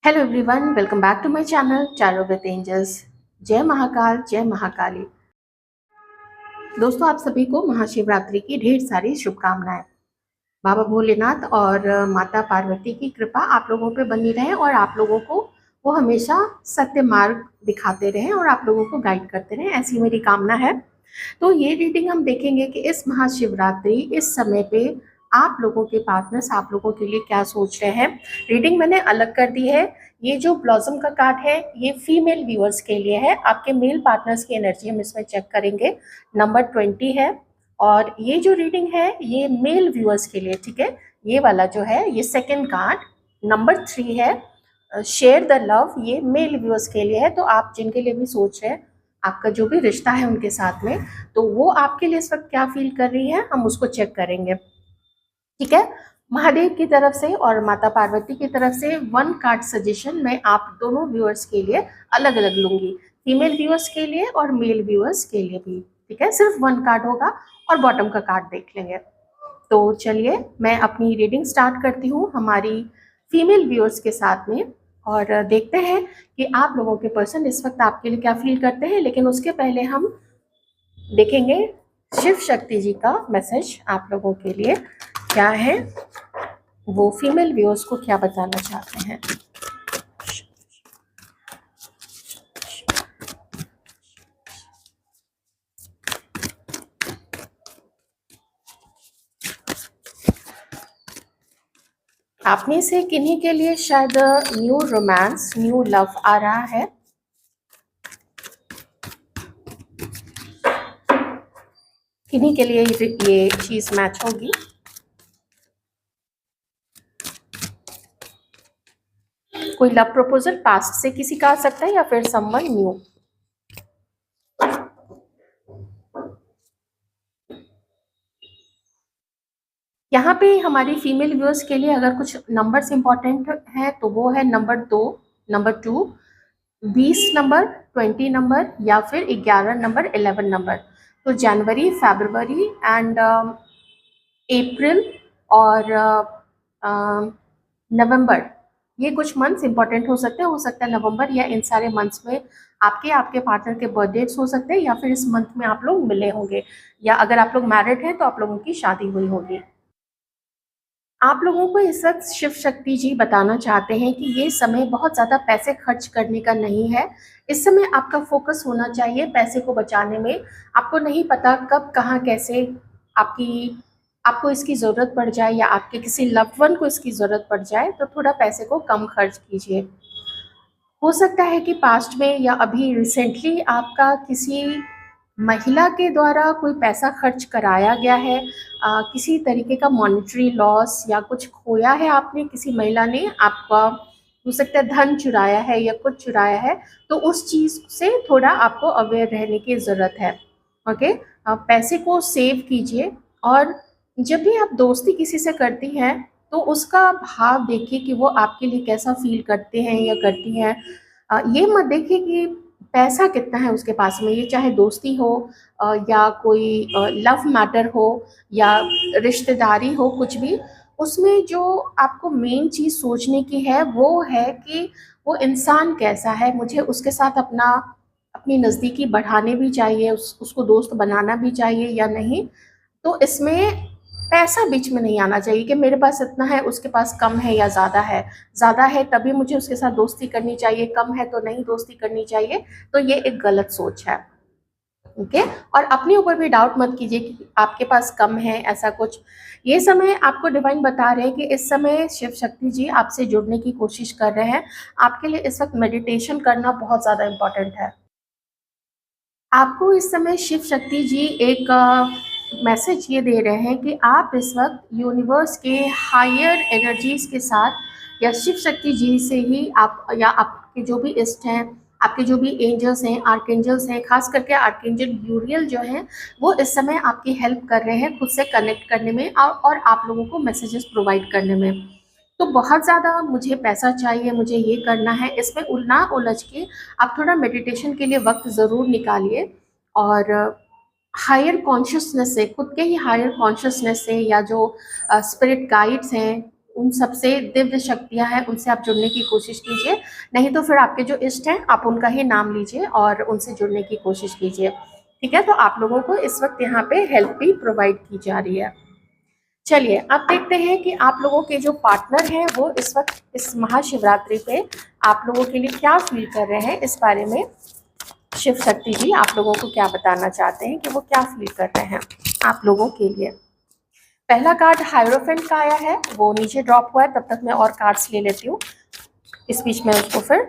Hello everyone, welcome back to my channel चारों with angels. जय महाकाल, जय महाकाली। दोस्तों, आप सभी को महाशिवरात्रि की ढेर सारी शुभकामनाएं। बाबा भोलेनाथ और माता पार्वती की कृपा आप लोगों पे बनी रहे और आप लोगों को वो हमेशा सत्य मार्ग दिखाते रहें और आप लोगों को गाइड करते रहें, ऐसी मेरी कामना है। तो ये रीडिंग हम देखेंगे कि इस महाशिवरात्रि इस समय पे आप लोगों के पार्टनर्स आप लोगों के लिए क्या सोच रहे हैं। रीडिंग मैंने अलग कर दी है। ये जो ब्लॉसम का कार्ड है ये फीमेल व्यूअर्स के लिए है। आपके मेल पार्टनर्स की एनर्जी हम इसमें चेक करेंगे। नंबर 20 है। और ये जो रीडिंग है ये मेल व्यूअर्स के लिए, ठीक है। ये वाला जो है ये सेकेंड कार्ड नंबर 3 है। शेयर द लव, ये मेल व्यूअर्स के लिए है। तो आप जिनके लिए भी सोच रहे हैं आपका जो भी रिश्ता है उनके साथ में, तो वो आपके लिए इस वक्त क्या फील कर रही है हम उसको चेक करेंगे, ठीक है। महादेव की तरफ से और माता पार्वती की तरफ से वन कार्ड सजेशन मैं आप दोनों व्यूअर्स के लिए अलग अलग लूंगी, फीमेल व्यूअर्स के लिए और मेल व्यूअर्स के लिए भी, ठीक है। सिर्फ वन कार्ड होगा और बॉटम का कार्ड देख लेंगे। तो चलिए मैं अपनी रीडिंग स्टार्ट करती हूँ हमारी फीमेल व्यूअर्स के साथ में, और देखते हैं कि आप लोगों के पर्सन इस वक्त आपके लिए क्या फील करते हैं। लेकिन उसके पहले हम देखेंगे शिव शक्ति जी का मैसेज आप लोगों के लिए क्या है, वो फीमेल व्यूअर्स को क्या बताना चाहते हैं। आप में से किन्हीं के लिए शायद न्यू रोमांस, न्यू लव आ रहा है। किन्हीं के लिए ये चीज मैच होगी। कोई लव प्रपोजल पास्ट से किसी का आ सकता है या फिर समवन न्यू। यहाँ पे हमारी फीमेल व्यूअर्स के लिए अगर कुछ नंबर्स इंपॉर्टेंट है तो वो है नंबर 2, नंबर 2, 20 नंबर, 20 नंबर या फिर 11 नंबर, 11 नंबर। तो जनवरी, फरवरी एंड अप्रैल और नवंबर, ये कुछ मंथ्स इंपॉर्टेंट हो सकता है नवंबर या इन सारे मंथ्स में आपके आपके पार्टनर के बर्थडेट्स हो सकते हैं, या फिर इस मंथ में आप लोग मिले होंगे, या अगर आप लोग मैरिड हैं तो आप लोगों की शादी हुई होगी। आप लोगों को इस वक्त शिव शक्ति जी बताना चाहते हैं कि ये समय बहुत ज़्यादा पैसे खर्च करने का नहीं है। इस समय आपका फोकस होना चाहिए पैसे को बचाने में। आपको नहीं पता कब कहाँ कैसे आपकी आपको इसकी ज़रूरत पड़ जाए या आपके किसी लव्ड वन को इसकी ज़रूरत पड़ जाए, तो थोड़ा पैसे को कम खर्च कीजिए। हो सकता है कि पास्ट में या अभी रिसेंटली आपका किसी महिला के द्वारा कोई पैसा खर्च कराया गया है, किसी तरीके का मॉनेटरी लॉस या कुछ खोया है आपने, किसी महिला ने आपका हो सकता है धन चुराया है या कुछ चुराया है। तो उस चीज़ से थोड़ा आपको अवेयर रहने की ज़रूरत है। ओके, पैसे को सेव कीजिए। और जब भी आप दोस्ती किसी से करती हैं तो उसका भाव देखिए कि वो आपके लिए कैसा फील करते हैं या करती हैं। ये मत देखिए कि पैसा कितना है उसके पास में, ये चाहे दोस्ती हो या कोई लव मैटर हो या रिश्तेदारी हो, कुछ भी। उसमें जो आपको मेन चीज़ सोचने की है वो है कि वो इंसान कैसा है, मुझे उसके साथ अपनी नज़दीकी बढ़ाने भी चाहिए, उसको दोस्त बनाना भी चाहिए या नहीं। तो इसमें पैसा बीच में नहीं आना चाहिए कि मेरे पास इतना है उसके पास कम है या ज़्यादा है। ज़्यादा है तभी मुझे उसके साथ दोस्ती करनी चाहिए, कम है तो नहीं दोस्ती करनी चाहिए। तो ये एक गलत सोच है। ओके, और अपने ऊपर भी डाउट मत कीजिए कि आपके पास कम है, ऐसा कुछ। ये समय आपको डिवाइन बता रहे हैं कि इस समय शिव शक्ति जी आपसे जुड़ने की कोशिश कर रहे हैं। आपके लिए इस वक्त मेडिटेशन करना बहुत ज़्यादा इम्पोर्टेंट है। आपको इस समय शिव शक्ति जी एक मैसेज ये दे रहे हैं कि आप इस वक्त यूनिवर्स के हायर एनर्जीज के साथ या शिव शक्ति जी से ही आप या आपके जो भी इष्ट हैं, आपके जो भी एंजल्स हैं, आर्कएंजल्स हैं, खास करके आर्कएंजल यूरियल जो हैं, वो इस समय आपकी हेल्प कर रहे हैं खुद से कनेक्ट करने में और आप लोगों को मैसेजेस प्रोवाइड करने में। तो बहुत ज़्यादा मुझे पैसा चाहिए, मुझे ये करना है, इसमें ना उलझ के आप थोड़ा मेडिटेशन के लिए वक्त ज़रूर निकालिए। और हायर कॉन्शियसनेस से, खुद के ही हायर कॉन्शियसनेस से या जो स्पिरिट गाइड्स हैं उन सबसे दिव्य शक्तियां हैं उनसे आप जुड़ने की कोशिश कीजिए, नहीं तो फिर आपके जो इष्ट हैं आप उनका ही नाम लीजिए और उनसे जुड़ने की कोशिश कीजिए। ठीक है, तो आप लोगों को इस वक्त यहाँ पे हेल्प भी प्रोवाइड की जा रही है। चलिए अब देखते हैं कि आप लोगों के जो पार्टनर हैं वो इस वक्त इस महाशिवरात्रि पे आप लोगों के लिए क्या फील कर रहे हैं, इस बारे में शिव शक्ति जी आप लोगों को क्या बताना चाहते हैं कि वो क्या फील कर रहे हैं आप लोगों के लिए। पहला कार्ड हायरोफेंट का आया है, वो नीचे ड्रॉप हुआ है, तब तक मैं और कार्ड्स ले लेती हूँ, इस बीच में उसको फिर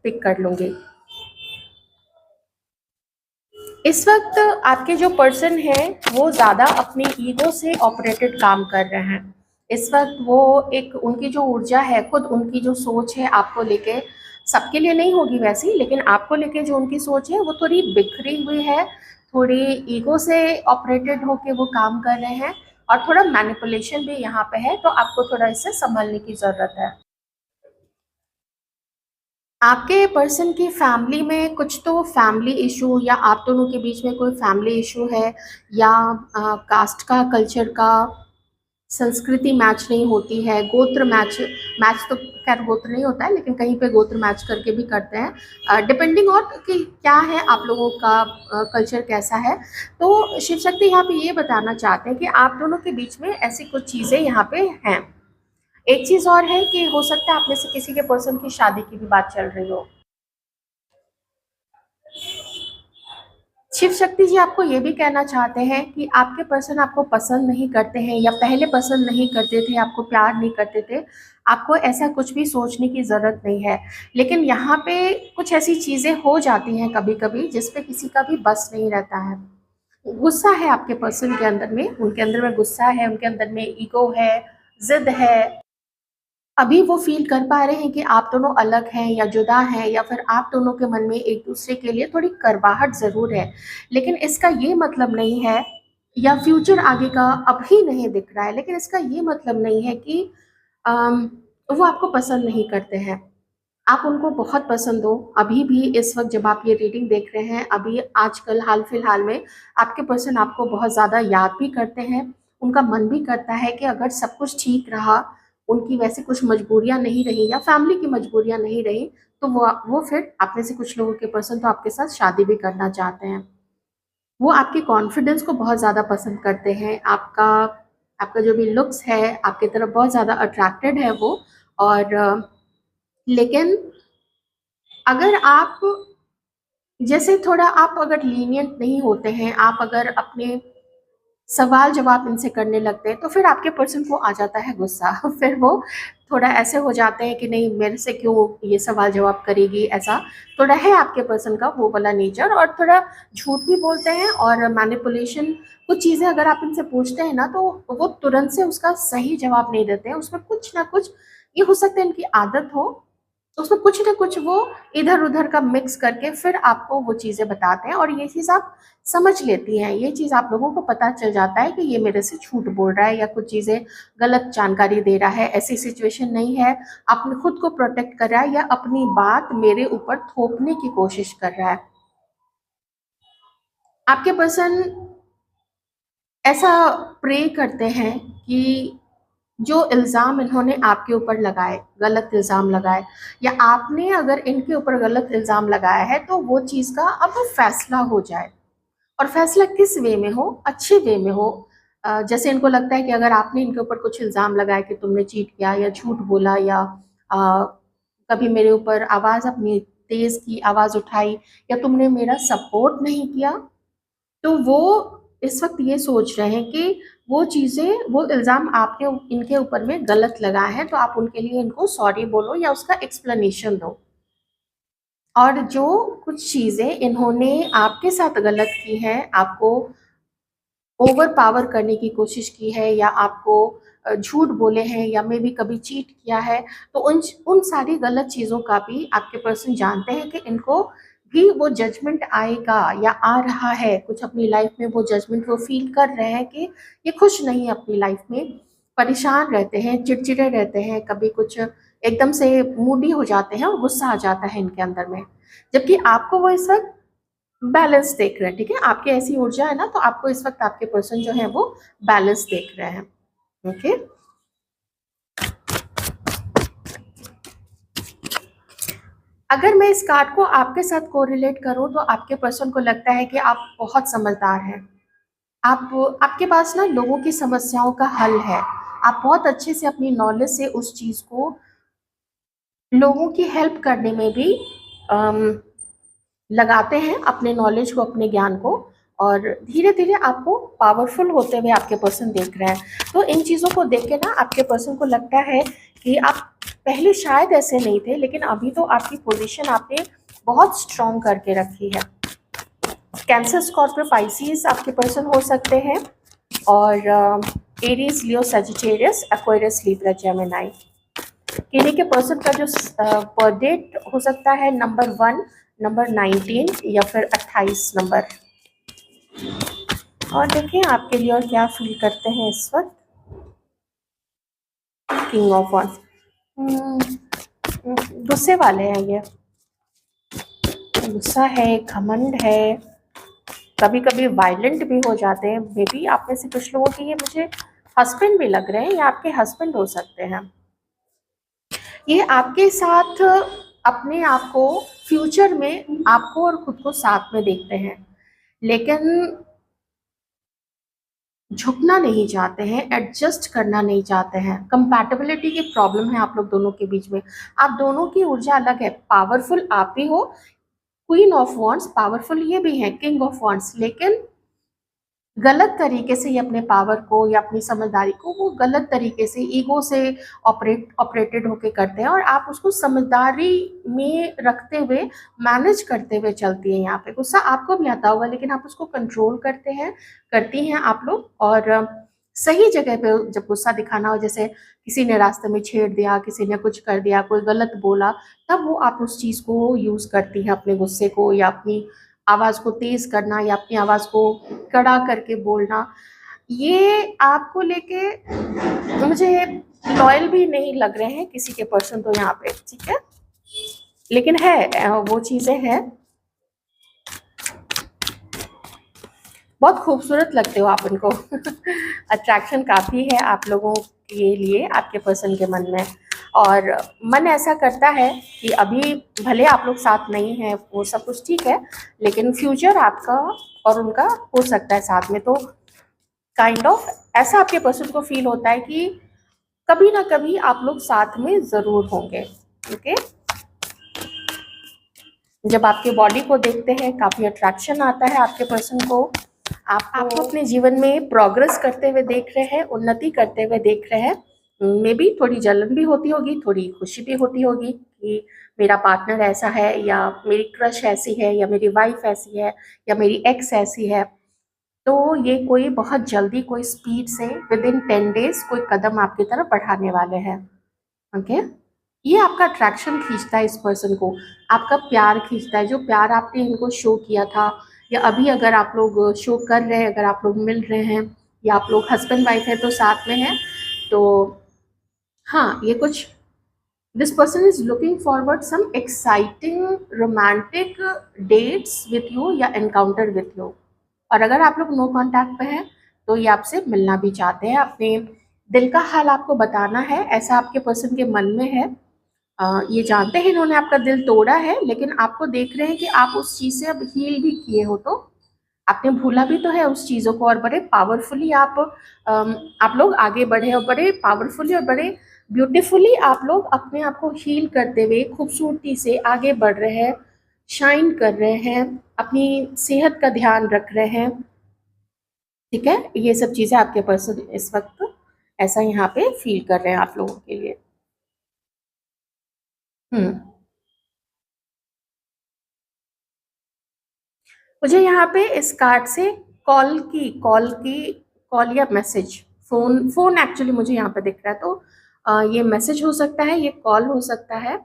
पिक कर लूंगी। इस वक्त आपके जो पर्सन है वो ज़्यादा अपनी ईगो से ऑपरेटेड काम कर रहे हैं। इस वक्त वो एक उनकी जो ऊर्जा है, खुद उनकी जो सोच है आपको लेके, सबके लिए नहीं होगी वैसी, लेकिन आपको लेके जो उनकी सोच है वो थोड़ी बिखरी हुई है, थोड़ी ईगो से ऑपरेटेड होके वो काम कर रहे हैं और थोड़ा मैनिपुलेशन भी यहाँ पे है, तो आपको थोड़ा इससे संभलने की ज़रूरत है। आपके पर्सन की फैमिली में कुछ तो फैमिली इशू या आप दोनों के बीच में कोई फैमिली इशू है, या कास्ट का, कल्चर का, संस्कृति मैच नहीं होती है, गोत्र मैच, मैच तो खैर गोत्र नहीं होता है लेकिन कहीं पे गोत्र मैच करके भी करते हैं, डिपेंडिंग ऑन कि क्या है आप लोगों का कल्चर कैसा है। तो शिव शक्ति यहाँ पे ये बताना चाहते हैं कि आप दोनों के बीच में ऐसी कुछ चीज़ें यहाँ पे हैं। एक चीज़ और है कि हो सकता है आप में से किसी के पर्सन की शादी की भी बात चल रही हो। शिव शक्ति जी आपको ये भी कहना चाहते हैं कि आपके पर्सन आपको पसंद नहीं करते हैं या पहले पसंद नहीं करते थे, आपको प्यार नहीं करते थे, आपको ऐसा कुछ भी सोचने की ज़रूरत नहीं है। लेकिन यहाँ पे कुछ ऐसी चीज़ें हो जाती हैं कभी कभी जिस पे किसी का भी बस नहीं रहता है। गुस्सा है आपके पर्सन के अंदर में, उनके अंदर में गुस्सा है, उनके अंदर में ईगो है, जिद है। अभी वो फ़ील कर पा रहे हैं कि आप दोनों अलग हैं या जुदा हैं, या फिर आप दोनों के मन में एक दूसरे के लिए थोड़ी कड़वाहट ज़रूर है, लेकिन इसका ये मतलब नहीं है, या फ्यूचर आगे का अभी नहीं दिख रहा है, लेकिन इसका ये मतलब नहीं है कि अम, वो आपको पसंद नहीं करते हैं। आप उनको बहुत पसंद हो। अभी भी इस वक्त जब आप ये रीडिंग देख रहे हैं, अभी आजकल हाल फिलहाल में आपके पर्सन आपको बहुत ज़्यादा याद भी करते हैं। उनका मन भी करता है कि अगर सब कुछ ठीक रहा, उनकी वैसे कुछ मजबूरियां नहीं रही या फैमिली की मजबूरियां नहीं रही, तो वो फिर आप में से कुछ लोगों के पर्सन तो आपके साथ शादी भी करना चाहते हैं। वो आपके कॉन्फिडेंस को बहुत ज़्यादा पसंद करते हैं, आपका आपका जो भी लुक्स है आपकी तरफ बहुत ज़्यादा अट्रैक्टेड है वो। और लेकिन अगर आप जैसे थोड़ा आप अगर लीनियंट नहीं होते हैं, आप अगर अपने सवाल जवाब इनसे करने लगते हैं, तो फिर आपके पर्सन को आ जाता है गुस्सा फिर वो थोड़ा ऐसे हो जाते हैं कि नहीं मेरे से क्यों ये सवाल जवाब करेगी, ऐसा थोड़ा है आपके पर्सन का वो वाला नेचर। और थोड़ा झूठ भी बोलते हैं और मैनिपुलेशन, कुछ चीज़ें अगर आप इनसे पूछते हैं ना तो वो तुरंत से उसका सही जवाब नहीं देते हैं, उसमें कुछ ना कुछ, ये हो सकता है इनकी आदत हो, तो उसमें कुछ ना कुछ वो इधर उधर का मिक्स करके फिर आपको वो चीज़ें बताते हैं, और ये चीज़ आप समझ लेती हैं, ये चीज़ आप लोगों को पता चल जाता है कि ये मेरे से झूठ बोल रहा है या कुछ चीज़ें गलत जानकारी दे रहा है। ऐसी सिचुएशन नहीं है, अपने खुद को प्रोटेक्ट कर रहा है या अपनी बात मेरे ऊपर थोपने की कोशिश कर रहा है। आपके पर्सन ऐसा प्रे करते हैं कि जो इल्ज़ाम इन्होंने आपके ऊपर लगाए, गलत इल्ज़ाम लगाए, या आपने अगर इनके ऊपर गलत इल्ज़ाम लगाया है, तो वो चीज़ का अब फैसला हो जाए, और फैसला किस वे में हो, अच्छे वे में हो। जैसे इनको लगता है कि अगर आपने इनके ऊपर कुछ इल्ज़ाम लगाया कि तुमने चीट किया या झूठ बोला, या कभी मेरे ऊपर आवाज़ अपनी तेज़ की, आवाज़ उठाई, या तुमने मेरा सपोर्ट नहीं किया, तो वो इस वक्त ये सोच रहे हैं कि वो चीज़ें, वो इल्ज़ाम आपने इनके ऊपर में गलत लगा है, तो आप उनके लिए इनको सॉरी बोलो या उसका एक्सप्लेनेशन दो। और जो कुछ चीज़ें इन्होंने आपके साथ गलत की हैं, आपको ओवर पावर करने की कोशिश की है, या आपको झूठ बोले हैं, या मे भी कभी चीट किया है, तो उन सारी गलत चीज़ों का भी आपके पर्सन जानते हैं कि इनको भी वो जजमेंट आएगा या आ रहा है, कुछ अपनी लाइफ में वो जजमेंट वो फील कर रहे हैं कि ये खुश नहीं है अपनी लाइफ में, परेशान रहते हैं, चिड़चिड़े रहते हैं, कभी कुछ एकदम से मूडी हो जाते हैं और गुस्सा आ जाता है इनके अंदर में। जबकि आपको वो इस वक्त बैलेंस देख रहे हैं, ठीक है, आपकी ऐसी ऊर्जा है ना, तो आपको इस वक्त आपके पर्सन जो है वो बैलेंस देख रहे हैं। ओके, अगर मैं इस कार्ड को आपके साथ कोरिलेट करूं तो आपके पर्सन को लगता है कि आप बहुत समझदार हैं। आप आपके पास ना लोगों की समस्याओं का हल है। आप बहुत अच्छे से अपनी नॉलेज से उस चीज़ को लोगों की हेल्प करने में भी अम, लगाते हैं, अपने नॉलेज को, अपने ज्ञान को। और धीरे धीरे आपको पावरफुल होते हुए आपके पर्सन देख रहे हैं। तो इन चीज़ों को देख के ना आपके पर्सन को लगता है कि आप पहले शायद ऐसे नहीं थे, लेकिन अभी तो आपकी पोजीशन आपने बहुत स्ट्रॉन्ग करके रखी है। कैंसर, स्कॉर्पियो, पाइसिस आपके पर्सन हो सकते हैं, और एरीज, लियो, सजिटेरियस, एक्वेरियस, लिब्रा, जेमिनी। किन्हीं के पर्सन का जो बर्थ डेट हो सकता है नंबर 1, नंबर 19 या फिर 28 नंबर। और देखें आपके लिए और क्या फील करते हैं इस वक्त। किंग ऑफ वॉन्ड्स, गुस्से वाले हैं ये। गुस्सा है, घमंड है, कभी कभी वायलेंट भी हो जाते हैं। मे बी आप में से कुछ लोगों के ये मुझे हस्बैंड भी लग रहे हैं, या आपके हस्बैंड हो सकते हैं। ये आपके साथ अपने आप को फ्यूचर में आपको और खुद को साथ में देखते हैं, लेकिन झुकना नहीं चाहते हैं, एडजस्ट करना नहीं चाहते हैं। कंपैटिबिलिटी की प्रॉब्लम है आप लोग दोनों के बीच में। आप दोनों की ऊर्जा अलग है। पावरफुल आप भी हो, क्वीन ऑफ वॉन्ड्स, पावरफुल ये भी है, किंग ऑफ वॉन्ड्स, लेकिन गलत तरीके से ये अपने पावर को या अपनी समझदारी को वो गलत तरीके से ईगो से ऑपरेटेड होके करते हैं, और आप उसको समझदारी में रखते हुए मैनेज करते हुए चलती हैं। यहाँ पे गुस्सा आपको भी आता होगा, लेकिन आप उसको कंट्रोल करते हैं, करती हैं आप लोग। और सही जगह पे जब गुस्सा दिखाना हो, जैसे किसी ने रास्ते में छेड़ दिया, किसी ने कुछ कर दिया, कोई गलत बोला, तब वो आप उस चीज़ को यूज़ करती हैं, अपने गुस्से को या अपनी आवाज़ को तेज़ करना या अपनी आवाज़ को कड़ा करके बोलना। ये आपको लेके मुझे लॉयल भी नहीं लग रहे हैं किसी के पर्सन तो यहाँ पे, ठीक है। लेकिन है वो चीज़ें हैं। बहुत खूबसूरत लगते हो आप उनको अट्रैक्शन काफ़ी है आप लोगों के लिए आपके पर्सन के मन में। और मन ऐसा करता है कि अभी भले आप लोग साथ नहीं हैं, वो सब कुछ ठीक है, लेकिन फ्यूचर आपका और उनका हो सकता है साथ में। तो काइंड ऑफ ऐसा आपके पर्सन को फील होता है कि कभी ना कभी आप लोग साथ में ज़रूर होंगे। ओके, जब आपके बॉडी को देखते हैं काफ़ी अट्रैक्शन आता है आपके पर्सन को। आपको अपने जीवन में प्रोग्रेस करते हुए देख रहे हैं, उन्नति करते हुए देख रहे हैं। मे बी थोड़ी जलन भी होती होगी, थोड़ी खुशी भी होती होगी कि मेरा पार्टनर ऐसा है, या मेरी क्रश ऐसी है, या मेरी वाइफ ऐसी है, या मेरी एक्स ऐसी है। तो ये कोई बहुत जल्दी, कोई स्पीड से विद इन 10 डेज कोई कदम आपकी तरफ बढ़ाने वाले हैं। ओके, ये आपका अट्रैक्शन खींचता है इस पर्सन को, आपका प्यार खींचता है, जो प्यार आपने इनको शो किया था, या अभी अगर आप लोग शो कर रहे हैं, अगर आप लोग मिल रहे हैं, या आप लोग हस्बैंड वाइफ है तो साथ में हैं, तो हाँ, ये कुछ this person is looking forward some exciting romantic dates with you या एनकाउंटर विथ यू। और अगर आप लोग नो कांटेक्ट पे हैं तो ये आपसे मिलना भी चाहते हैं, अपने दिल का हाल आपको बताना है, ऐसा आपके पर्सन के मन में है। ये जानते हैं इन्होंने आपका दिल तोड़ा है, लेकिन आपको देख रहे हैं कि आप उस चीज़ से अब हील भी किए हो, तो आपने भूला भी तो है उस चीज़ों को, और बड़े पावरफुली आप लोग आगे बढ़े, और बड़े पावरफुली और बड़े ब्यूटीफुली आप लोग अपने आप को हील करते हुए खूबसूरती से आगे बढ़ रहे हैं, शाइन कर रहे हैं, अपनी सेहत का ध्यान रख रहे हैं। ठीक है, ये सब चीज़ें आपके पर्सन इस वक्त ऐसा यहाँ पे फील कर रहे हैं आप लोगों के लिए। हम्म, मुझे यहाँ पे इस कार्ड से कॉल या मैसेज, फोन फोन एक्चुअली मुझे यहाँ पे दिख रहा है, तो ये मैसेज हो सकता है, ये कॉल हो सकता है,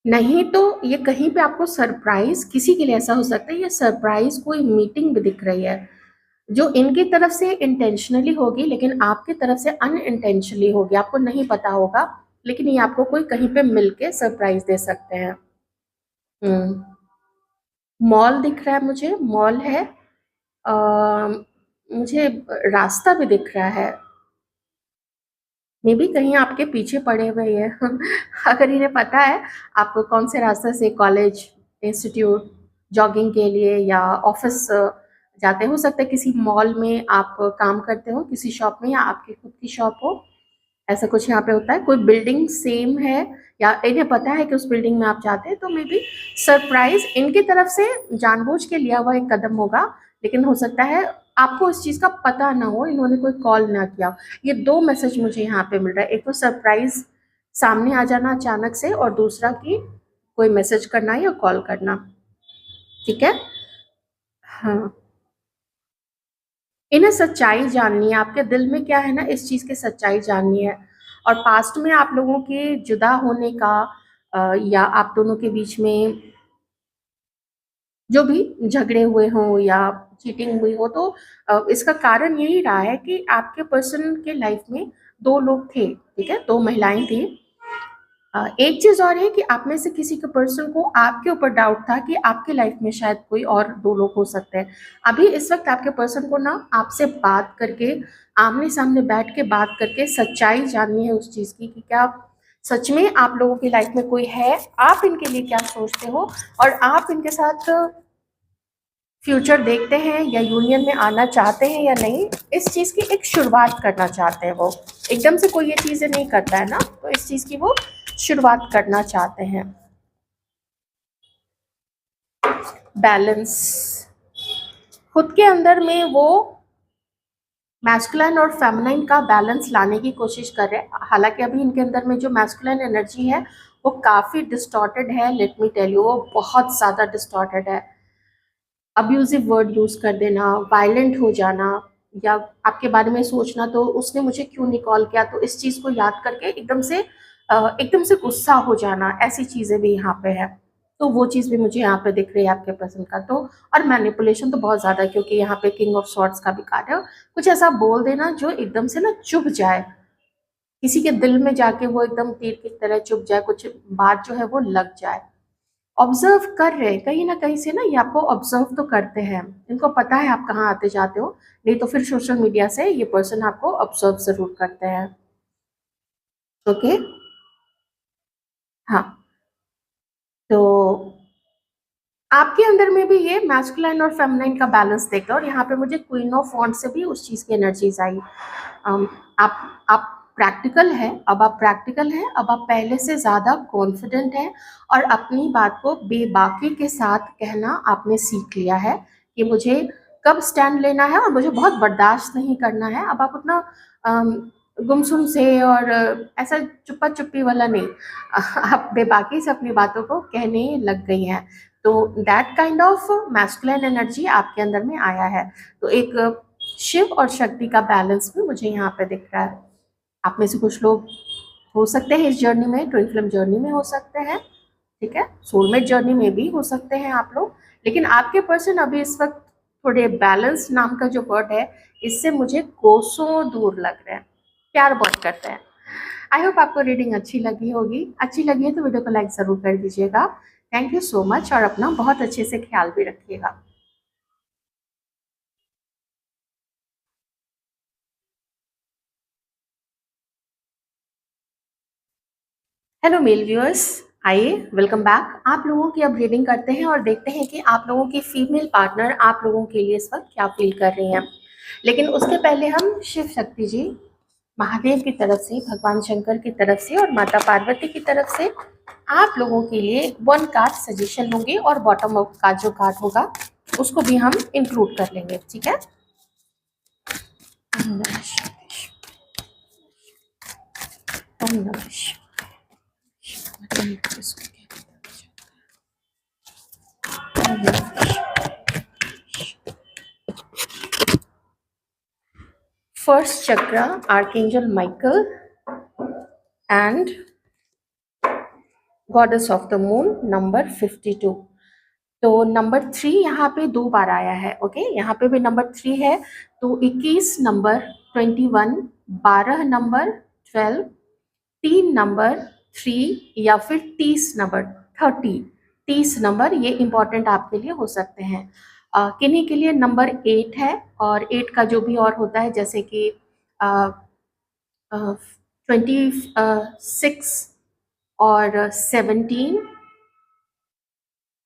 नहीं तो ये कहीं पे आपको सरप्राइज, किसी के लिए ऐसा हो सकता है, ये सरप्राइज कोई मीटिंग भी दिख रही है, जो इनकी तरफ से इंटेंशनली होगी, लेकिन आपकी तरफ से अनइंटेंशनली होगी, आपको नहीं पता होगा, लेकिन ये आपको कोई कहीं पे मिलके सरप्राइज दे सकते हैं। हम्म, मॉल दिख रहा है, मुझे मॉल है, मुझे रास्ता भी दिख रहा है, मे बी कहीं आपके पीछे पड़े हुए हैं अगर इन्हें पता है आपको कौन से रास्ते से कॉलेज, इंस्टीट्यूट, जॉगिंग के लिए या ऑफिस जाते हो सकता है किसी मॉल में आप काम करते हो, किसी शॉप में या आपकी खुद की शॉप हो, ऐसा कुछ यहाँ पे होता है। कोई बिल्डिंग सेम है या इन्हें पता है कि उस बिल्डिंग में आप जाते हैं, तो मे बी सरप्राइज इनकी तरफ से जानबूझ के लिया हुआ एक कदम होगा, लेकिन हो सकता है आपको इस चीज़ का पता ना हो, इन्होंने कोई कॉल ना किया। ये दो मैसेज मुझे यहाँ पे मिल रहा है, एक तो सरप्राइज सामने आ जाना अचानक से, और दूसरा कि कोई मैसेज करना या कॉल करना। ठीक है, हाँ, इन्हें सच्चाई जाननी है, आपके दिल में क्या है ना, इस चीज़ की सच्चाई जाननी है। और पास्ट में आप लोगों के जुदा होने का या आप दोनों के बीच में जो भी झगड़े हुए हों या चीटिंग हुई हो, तो इसका कारण यही रहा है कि आपके पर्सन के लाइफ में दो लोग थे, ठीक है, दो महिलाएं थी। एक चीज और है कि आप में से किसी के पर्सन को आपके ऊपर डाउट था कि आपके लाइफ में शायद कोई और दो लोग हो सकते हैं। अभी इस वक्त आपके पर्सन को ना आपसे बात करके, आमने सामने बैठ के बात करके सच्चाई जाननी है उस चीज की कि क्या सच में आप लोगों की लाइफ में कोई है, आप इनके लिए क्या सोचते हो, और आप इनके साथ फ्यूचर देखते हैं या यूनियन में आना चाहते हैं या नहीं। इस चीज़ की एक शुरुआत करना चाहते हैं वो, एकदम से कोई ये चीज़ें नहीं करता है ना, तो इस चीज़ की वो शुरुआत करना चाहते हैं। बैलेंस, खुद के अंदर में वो मैस्कुलिन और फेमिनाइन का बैलेंस लाने की कोशिश कर रहे हैं। हालांकि अभी इनके अंदर में जो मैस्कुलिन एनर्जी है वो काफ़ी डिस्टॉर्टेड है, लेट मी टेल यू, वो बहुत ज़्यादा डिस्टॉर्टेड है। अब्यूजिव वर्ड यूज़ कर देना, वायलेंट हो जाना, या आपके बारे में सोचना तो उसने मुझे क्यों नहीं कॉल किया, तो इस चीज़ को याद करके एकदम से गुस्सा हो जाना, ऐसी चीज़ें भी यहाँ पे है। तो वो चीज़ भी मुझे यहाँ पे दिख रही है आपके पसंद का। तो और मैनिपुलेशन तो बहुत ज़्यादा है, क्योंकि यहाँ पे किंग ऑफ सॉर्ड्स का भी कार्ड है। कुछ ऐसा बोल देना जो एकदम से ना चुभ जाए, किसी के दिल में जाके वो एकदम तीर की तरह चुभ जाए, कुछ बात जो है वो लग जाए। ऑब्जर्व कर रहे हैं कहीं ना कहीं से ना, ये आपको ऑब्जर्व तो करते हैं, इनको पता है आप कहाँ आते जाते हो, नहीं तो फिर सोशल मीडिया से ये पर्सन आपको ऑब्जर्व जरूर करते हैं। ओके, हाँ, तो आपके अंदर में भी ये मैस्कुलाइन और फेमिनाइन का बैलेंस देख लो, और यहाँ पे मुझे क्वीन ऑफ वॉन्ड से भी उस चीज़ की एनर्जीज आई। आप प्रैक्टिकल है, अब आप प्रैक्टिकल हैं, अब आप पहले से ज़्यादा कॉन्फिडेंट हैं, और अपनी बात को बेबाकी के साथ कहना आपने सीख लिया है कि मुझे कब स्टैंड लेना है और मुझे बहुत बर्दाश्त नहीं करना है। अब आप उतना अम, गुमसुम से और ऐसा चुप्पा चुप्पी वाला नहीं, आप बेबाकी से अपनी बातों को कहने लग गई हैं। तो that kind of masculine energy आपके अंदर में आया है। तो एक शिव और शक्ति का बैलेंस भी मुझे यहाँ पे दिख रहा है। आप में से कुछ लोग हो सकते हैं इस जर्नी में, ट्विन फ्लेम जर्नी में हो सकते हैं, ठीक है, सोलमेट जर्नी में भी हो सकते हैं आप लोग, लेकिन आपके पर्सन अभी इस वक्त थोड़े बैलेंस नाम का जो वर्ड है, इससे मुझे कोसों दूर लग रहे हैं, प्यार बहुत करते हैं। आई होप आपको रीडिंग अच्छी लगी होगी, अच्छी लगी है तो वीडियो को लाइक ज़रूर कर दीजिएगा। थैंक यू सो मच, और अपना बहुत अच्छे से ख्याल भी रखिएगा। हेलो मेल व्यूअर्स, आइए वेलकम बैक। आप लोगों की अब रीडिंग करते हैं और देखते हैं कि आप लोगों की फीमेल पार्टनर आप लोगों के लिए इस वक्त क्या फील कर रही हैं। लेकिन उसके पहले हम शिव शक्ति जी, महादेव की तरफ से, भगवान शंकर की तरफ से और माता पार्वती की तरफ से आप लोगों के लिए वन कार्ड सजेशन होंगे, और बॉटम अप का जो कार्ड होगा उसको भी हम इंक्लूड कर लेंगे, ठीक है। ओम नमः शिवाय, ओम नमः शिवाय, ओम नमः शिवाय, ओम नमः शिवाय। First chakra, Archangel Michael and Goddess of the Moon, number 52। तो नंबर 3 यहाँ पे 2 बार आया है, ओके, यहाँ पे भी नंबर 3 है। तो 21 नंबर, 21, 12 नंबर, 12, 3 नंबर, 3, या फिर 30 नंबर, 30, 30 नंबर, ये इंपॉर्टेंट आपके लिए हो सकते हैं। किन्हीं के लिए नंबर 8 है, और 8 का जो भी और होता है, जैसे कि 26 और 17,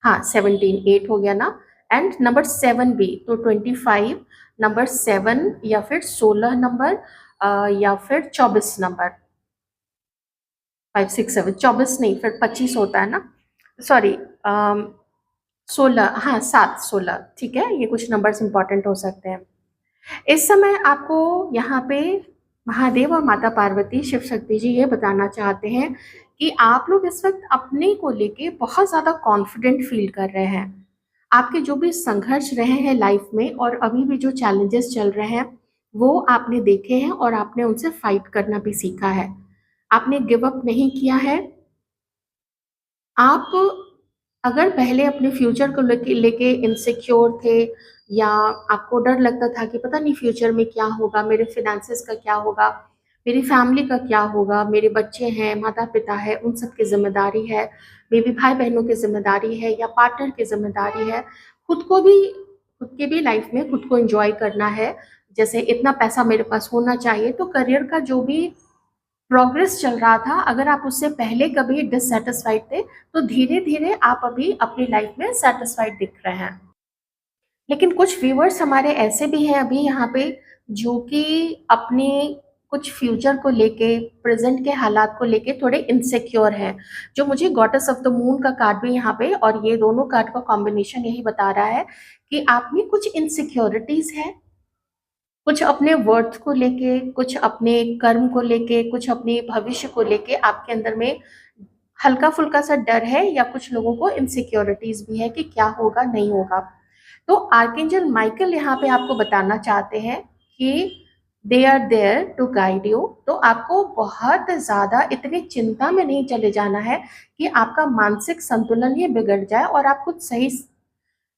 हाँ 17 8 हो गया ना। एंड नंबर 7 भी, तो 25 नंबर 7 या फिर 16 नंबर या फिर 24 नंबर। 5 6 7 24 नहीं, फिर 25 होता है ना, सॉरी 16, हाँ 7 16, ठीक है, ये कुछ नंबर्स इंपॉर्टेंट हो सकते हैं। इस समय आपको यहाँ पे महादेव और माता पार्वती शिव शक्ति जी ये बताना चाहते हैं कि आप लोग इस वक्त अपने को लेके बहुत ज़्यादा कॉन्फिडेंट फील कर रहे हैं। आपके जो भी संघर्ष रहे हैं लाइफ में और अभी भी जो चैलेंजेस चल रहे हैं वो आपने देखे हैं और आपने उनसे फाइट करना भी सीखा है। आपने गिव अप नहीं किया है। आप अगर पहले अपने फ्यूचर को लेके इनसिक्योर थे या आपको डर लगता था कि पता नहीं फ्यूचर में क्या होगा, मेरे फिनेंसेस का क्या होगा, मेरी फैमिली का क्या होगा, मेरे बच्चे हैं, माता पिता है, उन सब की जिम्मेदारी है, मेरे भाई बहनों की जिम्मेदारी है या पार्टनर की जिम्मेदारी है, खुद को भी, खुद की भी लाइफ में खुद को एंजॉय करना है, जैसे इतना पैसा मेरे पास होना चाहिए, तो करियर का जो भी प्रोग्रेस चल रहा था, अगर आप उससे पहले कभी डिससेटिस्फाइड थे तो धीरे धीरे आप अभी अपनी लाइफ में सेटिस्फाइड दिख रहे हैं। लेकिन कुछ व्यूअर्स हमारे ऐसे भी हैं अभी यहाँ पे जो कि अपने कुछ फ्यूचर को लेके, प्रेजेंट के हालात को लेके थोड़े इनसिक्योर हैं, जो मुझे गॉडेस ऑफ द मून का कार्ड भी यहाँ पे और ये दोनों कार्ड का कॉम्बिनेशन यही बता रहा है कि आप में कुछ इनसिक्योरिटीज है, कुछ अपने वर्थ को लेके, कुछ अपने कर्म को लेके, कुछ अपने भविष्य को लेके आपके अंदर में हल्का फुल्का सा डर है या कुछ लोगों को इनसिक्योरिटीज भी है कि क्या होगा नहीं होगा। तो आर्कएंजल माइकल यहाँ पे आपको बताना चाहते हैं कि they are there to guide you. तो आपको बहुत ज्यादा इतनी चिंता में नहीं चले जाना है कि आपका मानसिक संतुलन ही बिगड़ जाए और आप कुछ सही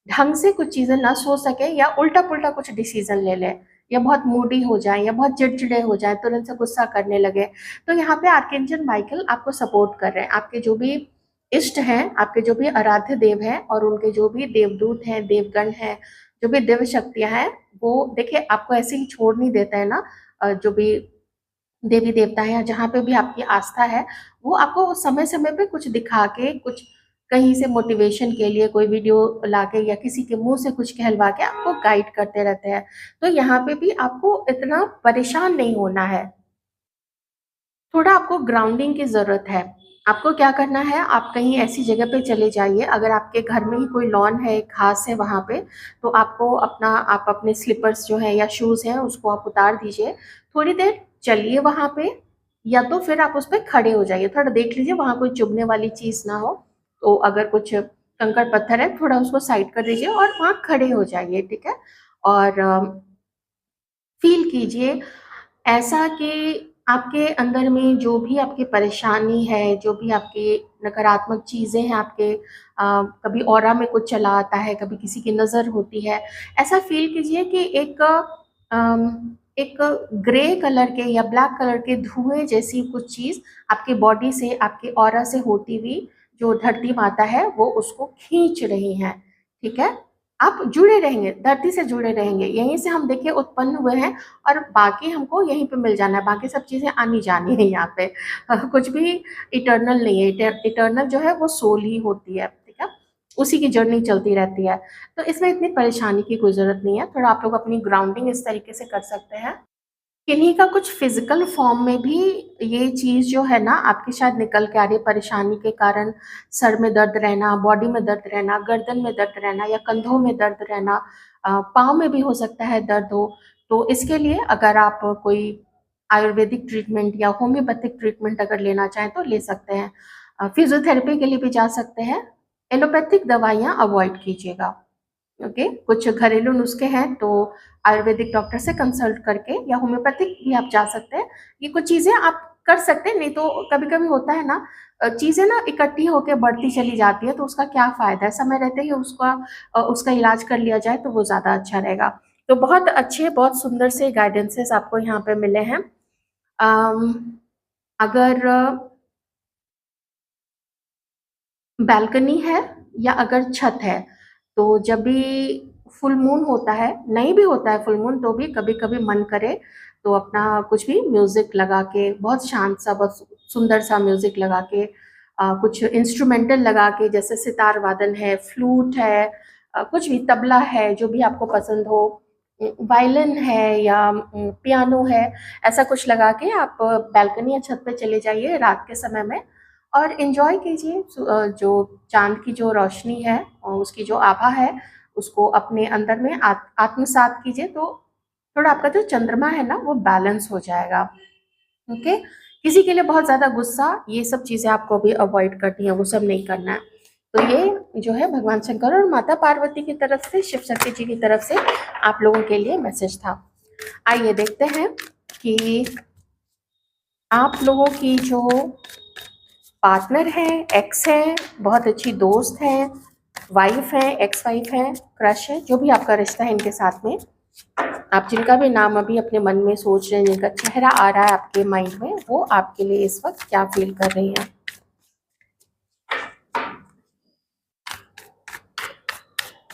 ढंग से कुछ चीजें ना सोच सके या उल्टा पुल्टा कुछ डिसीजन ले ले, या बहुत मूडी हो जाए या बहुत चिड़चिड़े हो जाए, तुरंत से गुस्सा करने लगे। तो यहाँ पे आर्कएंजल माइकल आपको सपोर्ट कर रहे हैं। आपके जो भी इष्ट हैं, आपके जो भी आराध्य देव हैं और उनके जो भी देवदूत हैं, देवगण हैं, जो भी दिव्य शक्तियां हैं, वो देखिए आपको ऐसे ही छोड़ नहीं देता है ना। जो भी देवी देवता है या जहाँ पे भी आपकी आस्था है, वो आपको समय समय पे कुछ दिखा के, कुछ कहीं से मोटिवेशन के लिए कोई वीडियो लाके या किसी के मुंह से कुछ कहलवा के आपको गाइड करते रहते हैं। तो यहाँ पे भी आपको इतना परेशान नहीं होना है। थोड़ा आपको ग्राउंडिंग की जरूरत है। आपको क्या करना है, आप कहीं ऐसी जगह पे चले जाइए, अगर आपके घर में ही कोई लॉन है, घास है वहां पे, तो आपको आप अपने स्लीपर्स जो है या शूज हैं उसको आप उतार दीजिए, थोड़ी देर चलिए वहां पे, या तो फिर आप उस पर खड़े हो जाइए, थोड़ा देख लीजिए वहां कोई चुभने वाली चीज ना हो। तो अगर कुछ कंकड़ पत्थर है थोड़ा उसको साइड कर दीजिए और वहां खड़े हो जाइए, ठीक है। और फील कीजिए ऐसा कि आपके अंदर में जो भी आपकी परेशानी है, जो भी आपकी नकारात्मक चीज़ें हैं आपके, कभी ऑरा में कुछ चला आता है, कभी किसी की नज़र होती है, ऐसा फील कीजिए कि एक ग्रे कलर के या ब्लैक कलर के धुएं जैसी कुछ चीज़ आपके बॉडी से, आपके ऑरा से होती हुई जो धरती माता है वो उसको खींच रही है, ठीक है। आप जुड़े रहेंगे, धरती से जुड़े रहेंगे, यहीं से हम देखिए उत्पन्न हुए हैं और बाकी हमको यहीं पे मिल जाना है, बाकी सब चीजें आनी जानी है यहाँ पे। कुछ भी इटर्नल नहीं है, इटर्नल जो है वो सोल ही होती है, ठीक है, उसी की जर्नी चलती रहती है। तो इसमें इतनी परेशानी की कोई जरूरत नहीं है, थोड़ा आप लोग अपनी ग्राउंडिंग इस तरीके से कर सकते हैं। किन्हीं का कुछ फिजिकल फॉर्म में भी ये चीज जो है ना आपकी शायद निकल के आ रही है, परेशानी के कारण सर में दर्द रहना, बॉडी में दर्द रहना, गर्दन में दर्द रहना या कंधों में दर्द रहना, पाँव में भी हो सकता है दर्द हो। तो इसके लिए अगर आप कोई आयुर्वेदिक ट्रीटमेंट या होम्योपैथिक ट्रीटमेंट अगर लेना चाहें तो ले सकते हैं, फिजियोथेरेपी के लिए भी जा सकते हैं। एलोपैथिक दवाइयाँ अवॉइड कीजिएगा, ओके। कुछ घरेलू नुस्खे हैं तो आयुर्वेदिक डॉक्टर से कंसल्ट करके या होम्योपैथिक भी आप जा सकते हैं। ये कुछ चीजें आप कर सकते हैं, नहीं तो कभी कभी होता है ना, चीजें ना इकट्ठी होकर बढ़ती चली जाती है तो उसका क्या फायदा है, समय रहते ही उसका इलाज कर लिया जाए तो वो ज्यादा अच्छा रहेगा। तो बहुत अच्छे, बहुत सुंदर से गाइडेंसेस आपको यहाँ पे मिले हैं। अगर बालकनी है या अगर छत है, तो जब भी फुल मून होता है, नहीं भी होता है फुल मून तो भी कभी कभी मन करे तो अपना कुछ भी म्यूज़िक लगा के, बहुत शांत सा, बहुत सुंदर सा म्यूज़िक लगा के, कुछ इंस्ट्रूमेंटल लगा के, जैसे सितार वादन है, फ्लूट है, कुछ भी, तबला है, जो भी आपको पसंद हो, वायलिन है या पियानो है, ऐसा कुछ लगा के आप बालकनी या छत पे चले जाइए रात के समय में और एंजॉय कीजिए। जो चांद की जो रोशनी है और उसकी जो आभा है, उसको अपने अंदर में आत्मसात कीजिए, तो थोड़ा आपका जो चंद्रमा है ना वो बैलेंस हो जाएगा। ओके, किसी के लिए बहुत ज़्यादा गुस्सा, ये सब चीज़ें आपको भी अवॉइड करनी है, वो सब नहीं करना है। तो ये जो है भगवान शंकर और माता पार्वती की तरफ से, शिव शक्ति जी की तरफ से आप लोगों के लिए मैसेज था। आइए देखते हैं कि आप लोगों की जो पार्टनर है, एक्स है, बहुत अच्छी दोस्त है, वाइफ है, एक्स वाइफ है, क्रश है, जो भी आपका रिश्ता है इनके साथ में, आप जिनका भी नाम अभी अपने मन में सोच रहे हैं, जिनका चेहरा आ रहा है आपके माइंड में, वो आपके लिए इस वक्त क्या फील कर रही हैं।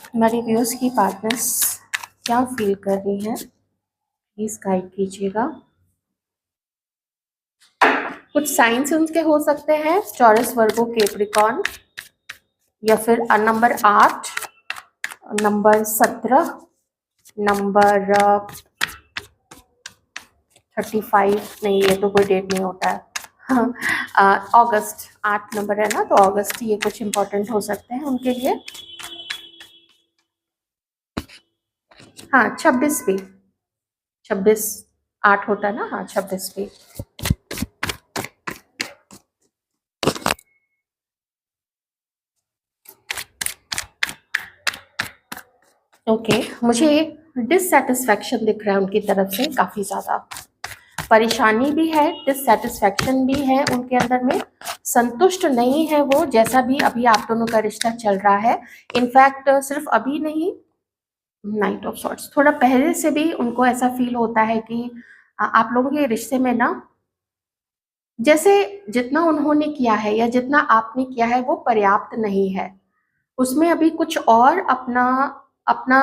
हमारी व्यूअर्स की पार्टनर्स क्या फील कर रही हैं, प्लीज गाइड कीजिएगा। कुछ साइंस उनके हो सकते हैं, टॉरस, वर्गो, कैप्रिकॉर्न, या फिर नंबर 8, नंबर 17, नंबर 35, नहीं ये तो कोई डेट नहीं होता है। अगस्त 8 नंबर है ना, तो अगस्त, ये कुछ इंपॉर्टेंट हो सकते हैं उनके लिए। हाँ 26 भी, 26 8 होता है ना, हाँ 26 भी। ओके, मुझे डिससेटिस्फैक्शन दिख रहा है उनकी तरफ से, काफ़ी ज़्यादा परेशानी भी है, डिससेटिस्फैक्शन भी है उनके अंदर में, संतुष्ट नहीं है वो जैसा भी अभी आप दोनों का रिश्ता चल रहा है। इनफैक्ट सिर्फ अभी नहीं, नाइट ऑफ सॉर्ट्स, थोड़ा पहले से भी उनको ऐसा फील होता है कि आप लोगों के रिश्ते में ना, जैसे जितना उन्होंने किया है या जितना आपने किया है वो पर्याप्त नहीं है, उसमें अभी कुछ और अपना अपना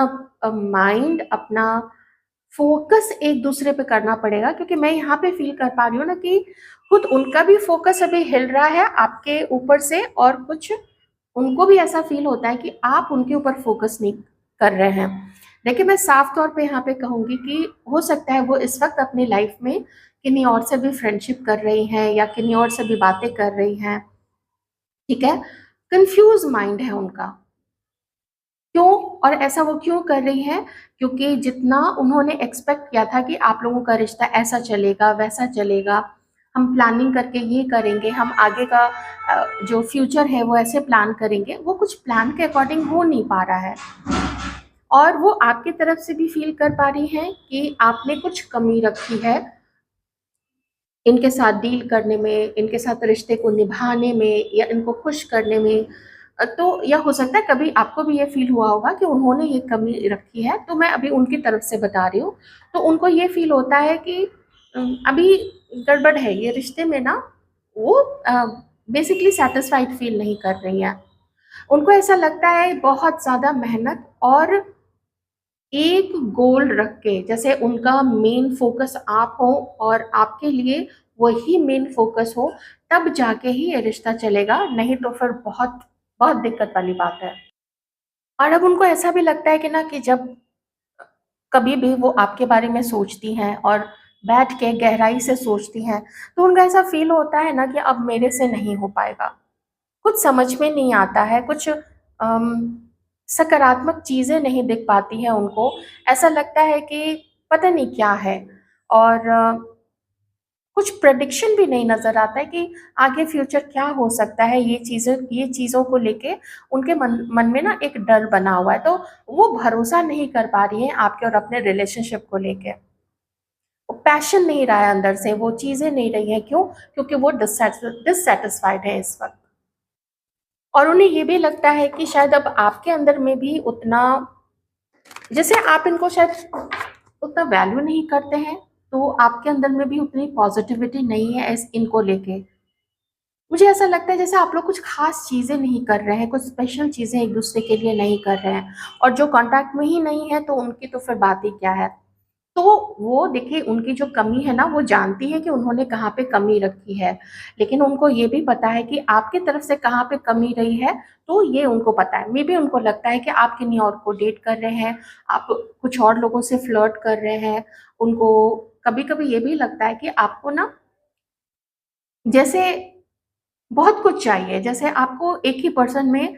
माइंड, अपना फोकस एक दूसरे पे करना पड़ेगा। क्योंकि मैं यहाँ पे फील कर पा रही हूँ ना कि खुद उनका भी फोकस अभी हिल रहा है आपके ऊपर से, और कुछ उनको भी ऐसा फील होता है कि आप उनके ऊपर फोकस नहीं कर रहे हैं। देखिए, मैं साफ तौर पे यहाँ पे कहूँगी कि हो सकता है वो इस वक्त अपनी लाइफ में किन्हीं और से भी फ्रेंडशिप कर रही हैं या किन्हीं और से भी बातें कर रही हैं, ठीक है, कंफ्यूज माइंड है उनका। क्यों, और ऐसा वो क्यों कर रही है? क्योंकि जितना उन्होंने एक्सपेक्ट किया था कि आप लोगों का रिश्ता ऐसा चलेगा, वैसा चलेगा, हम प्लानिंग करके ये करेंगे, हम आगे का जो फ्यूचर है वो ऐसे प्लान करेंगे, वो कुछ प्लान के अकॉर्डिंग हो नहीं पा रहा है। और वो आपकी तरफ से भी फील कर पा रही हैं कि आपने कुछ कमी रखी है इनके साथ डील करने में, इनके साथ रिश्ते को निभाने में या इनको खुश करने में। तो यह हो सकता है कभी आपको भी ये फील हुआ होगा कि उन्होंने ये कमी रखी है, तो मैं अभी उनकी तरफ से बता रही हूँ। तो उनको ये फील होता है कि अभी गड़बड़ है ये रिश्ते में ना, वो बेसिकली सेटिस्फाइड फील नहीं कर रही हैं। उनको ऐसा लगता है बहुत ज़्यादा मेहनत और एक गोल रख के, जैसे उनका मेन फोकस आप हो और आपके लिए वही मेन फोकस हो, तब जाके ही ये रिश्ता चलेगा, नहीं तो फिर बहुत बहुत दिक्कत वाली बात है। और अब उनको ऐसा भी लगता है कि ना, कि जब कभी भी वो आपके बारे में सोचती हैं और बैठ के गहराई से सोचती हैं, तो उनका ऐसा फील होता है ना कि अब मेरे से नहीं हो पाएगा। कुछ समझ में नहीं आता है, कुछ सकारात्मक चीज़ें नहीं दिख पाती हैं उनको। ऐसा लगता है कि पता नहीं क्या है, और कुछ प्रेडिक्शन भी नहीं नज़र आता है कि आगे फ्यूचर क्या हो सकता है। ये चीज़ों को लेके उनके मन मन में ना एक डर बना हुआ है, तो वो भरोसा नहीं कर पा रही हैं आपके और अपने रिलेशनशिप को लेके। वो पैशन नहीं रहा है अंदर से, वो चीज़ें नहीं रही हैं। क्यों? क्योंकि वो डिससैटिस्फाइड है इस वक़्त। और उन्हें ये भी लगता है कि शायद अब आपके अंदर में भी उतना, जैसे आप इनको शायद उतना वैल्यू नहीं करते हैं, तो आपके अंदर में भी उतनी पॉजिटिविटी नहीं है इस इनको लेके। मुझे ऐसा लगता है जैसे आप लोग कुछ खास चीज़ें नहीं कर रहे हैं, कुछ स्पेशल चीज़ें एक दूसरे के लिए नहीं कर रहे हैं, और जो कॉन्टैक्ट में ही नहीं है तो उनकी तो फिर बात ही क्या है। तो वो देखिए उनकी जो कमी है ना, वो जानती है कि उन्होंने कहाँ पे कमी रखी है, लेकिन उनको ये भी पता है कि आपकी तरफ से कहाँ पे कमी रही है, तो ये उनको पता है। मेबी उनको लगता है कि आप किन्हीं और को डेट कर रहे हैं, आप कुछ और लोगों से फ्लर्ट कर रहे हैं। उनको कभी-कभी ये भी लगता है कि आपको ना जैसे बहुत कुछ चाहिए, जैसे आपको एक ही पर्सन में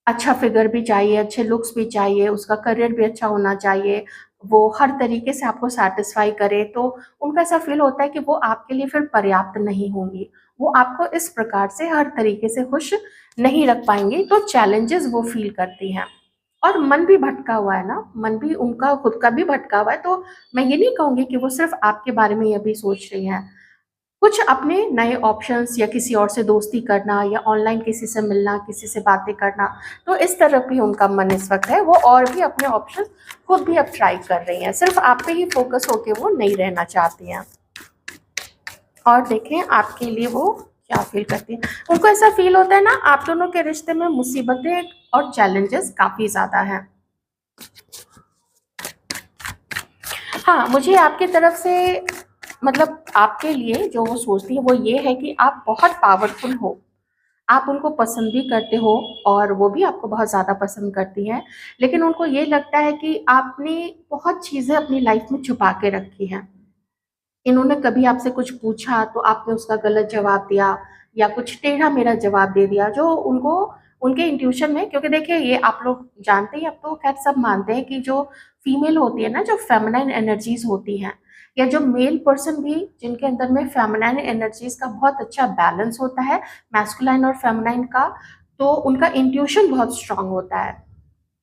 अच्छा फिगर भी चाहिए, अच्छे लुक्स भी चाहिए, उसका करियर भी अच्छा होना चाहिए, वो हर तरीके से आपको सैटिस्फाई करे, तो उनको ऐसा फ़ील होता है कि वो आपके लिए फिर पर्याप्त नहीं होंगी। वो आपको इस प्रकार से हर तरीके से खुश नहीं रख पाएँगी, तो चैलेंजेज़ वो फ़ील करती हैं। और मन भी भटका हुआ है ना, मन भी उनका खुद का भी भटका हुआ है, तो मैं ये नहीं कहूँगी कि वो सिर्फ़ आपके बारे में ही अभी सोच रही हैं। कुछ अपने नए ऑप्शंस या किसी और से दोस्ती करना या ऑनलाइन किसी से मिलना, किसी से बातें करना, तो इस तरफ भी उनका मन इस वक़्त है। वो और भी अपने ऑप्शंस खुद भी अब ट्राई कर रही हैं, सिर्फ़ आप पे ही फ़ोकस होके वो नहीं रहना चाहती हैं। और देखें आपके लिए वो क्या फ़ील करती हैं। उनको ऐसा फ़ील होता है ना, आप दोनों के रिश्ते में मुसीबतें और चैलेंजेस काफ़ी ज़्यादा हैं। हाँ, मुझे आपकी तरफ से मतलब आपके लिए जो वो सोचती है वो ये है कि आप बहुत पावरफुल हो। आप उनको पसंद भी करते हो और वो भी आपको बहुत ज़्यादा पसंद करती हैं। लेकिन उनको ये लगता है कि आपने बहुत चीज़ें अपनी लाइफ़ में छुपा के रखी हैं। इन्होंने कभी आपसे कुछ पूछा तो आपने उसका गलत जवाब दिया या कुछ टेढ़ा-मेढ़ा जवाब दे दिया, जो उनको उनके इंट्यूशन में, क्योंकि देखिए ये आप लोग जानते ही, अब तो खैर सब मानते हैं कि जो फीमेल होती है ना, जो फेमिनाइन एनर्जीज़ होती हैं या जो मेल पर्सन भी जिनके अंदर में फेमिनाइन एनर्जीज़ का बहुत अच्छा बैलेंस होता है, मैस्कुलाइन और फेमिनाइन का, तो उनका इंट्यूशन बहुत स्ट्रॉन्ग होता है।